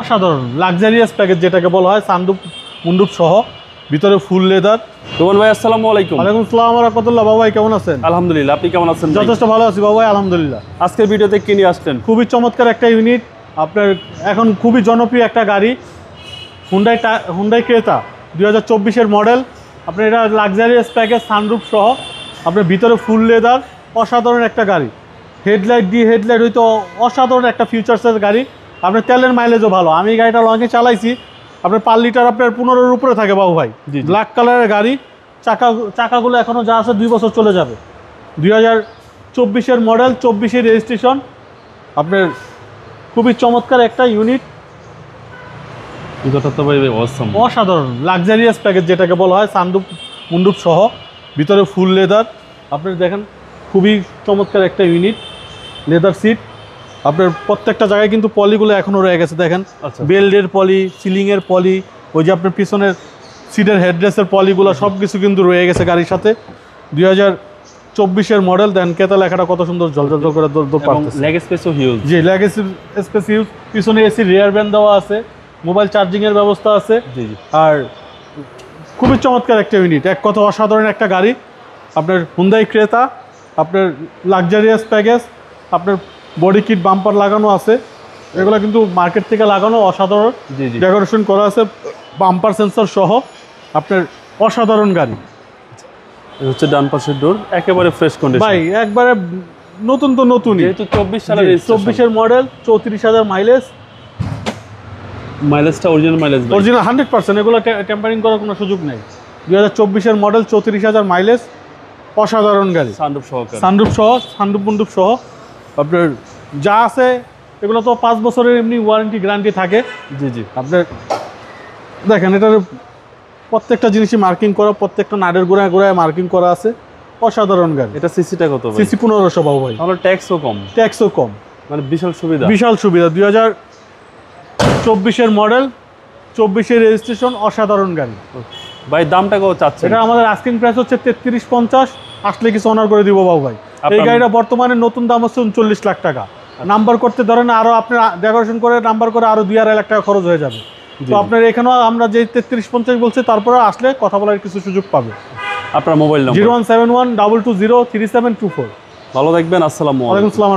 অসাধারণ luxurious package যেটাকে বলা হয়, সানরুফ মুন্ডুপ সহ, ভিতরে ফুল লেদার। রোমান ভাই আসসালামু আলাইকুম। ওয়ালাইকুম আসসালাম ওয়া রাহমাতুল্লাহ। বাবা ভাই কেমন আছেন? আলহামদুলিল্লাহ, আপনি কেমন আছেন? যথেষ্ট ভালো আছি বাবা ভাই, আলহামদুলিল্লাহ। আজকের ভিডিওতে কি নিয়ে আসলেন? খুবই চমৎকার একটা ইউনিট, আপনার এখন খুবই জনপ্রিয় একটা গাড়ি, হুন্ডাই ক্রেতা 2024-এর মডেল। আপনার এটা লাক্সারিয়াস প্যাকেজ সানরুফ সহ, আপনার ভিতরে ফুল লেদার, অসাধারণ একটা গাড়ি। হেডলাইট হয়তো অসাধারণ একটা ফিউচার্সের গাড়ি। আপনার তেলের মাইলেজও ভালো। আমি গাড়িটা লংয়ে চালাইছি, আপনার পার লিটার আপনার 15-এর উপরে থাকে বাবু ভাই। ব্ল্যাক কালারের গাড়ি, চাকাগুলো এখনও যা আছে 2 বছর চলে যাবে। 2024-এর মডেল, 24-এর রেজিস্ট্রেশন। আপনার খুবই চমৎকার একটা ইউনিট, ভিতরটা তো ভাই অসাম, অসাধারণ লাক্সারিয়াস প্যাকেজ যেটাকে বলা হয়, সানরুফ মুন্ডুপ সহ, ভিতরে ফুল লেদার। আপনার দেখেন খুবই চমৎকার একটা ইউনিট, লেদার সিট। আপনার প্রত্যেকটা জায়গায় কিন্তু পলিগুলো এখনও রয়ে গেছে, দেখেন বেল্টের পলি, সিলিংয়ের পলি, ওই যে আপনার পিছনের সিটের হেডরেস্টের পলিগুলো সব কিছু কিন্তু রয়ে গেছে গাড়ির সাথে। 2024-এর মডেল। দেন কেতা লেখাটা কত সুন্দর ঝলঝল করে লেগ স্পেসও হিউজ। জি, লেগ স্পেস হিউজ। পিছনে এসি রিয়ার ব্যান্ড দেওয়া আছে, মোবাইল চার্জিংয়ের ব্যবস্থা আছে। জি। আর খুবই চমৎকার একটা ইউনিট, এক কথা অসাধারণ একটা গাড়ি। আপনার হুন্ডাই ক্রেতা, আপনার লাক্সারিয়াস প্যাকেজ, আপনার বডি কিট বাম্পার লাগানো আছে, এগুলো কিন্তু মার্কেট থেকে লাগানো, অসাধারণ ডেকোরেশন করা আছে, বাম্পার সেন্সর সহ। আপনার অসাধারণ গাড়ি। হচ্ছে ডান পাশের ডোর একেবারে ফ্রেশ কন্ডিশন ভাই, একবারে নতুন তো নতুনই, যেহেতু 24 সালের 24-এর মডেল, 34,000 মাইলেজ। মাইলেজটা অরিজিনাল মাইলেজ, অরিজিনাল 100%, এগুলো টেম্পারিং করার কোনো সুযোগ নেই। 2024-এর মডেল, 34,000 মাইলেজ, অসাধারণ গাড়ি। সানরুফ মুন্ডুপ সহ। আপনার যা আছে এগুলো তো 5 বছরের এমনি ওয়ারেন্টি গ্যারান্টি থাকে। জি। আপনার দেখেন এটার প্রত্যেকটা জিনিসই মার্কিং করা, প্রত্যেকটা নাটের গোড়ায় মার্কিং করা আছে, অসাধারণ গাড়ি। এটা সিসিটা কত? সিসি 1500 বাবু ভাই। তাহলে ট্যাক্সও কম, মানে বিশাল সুবিধা। 2024-এর মডেল, 24-এর রেজিস্ট্রেশন, অসাধারণ গাড়ি। ভাই দামটা কত চাচ্ছেন? এটা আমাদের আস্কিং প্রাইস হচ্ছে 33-50, আসলে কিছু অনার করে দিব বাবু ভাই। এই গাড়িটা বর্তমানে নতুন দাম হচ্ছে 39 লাখ টাকা। নাম্বার করতে ধরেন আরো আপনার ডেকোরেশন করে নাম্বার করে আরো 2-2.5 লাখ টাকা খরচ হয়ে যাবে। তো আপনার এখানেও আমরা যে 33-50 বলছি, তারপরে আসলে কথা বলার কিছু সুযোগ পাবে। আপনার মোবাইল নাম্বার 017122033724। ভালো থাকবেন, আসসালামু আলাইকুম। ওয়ালাইকুম আসসালাম।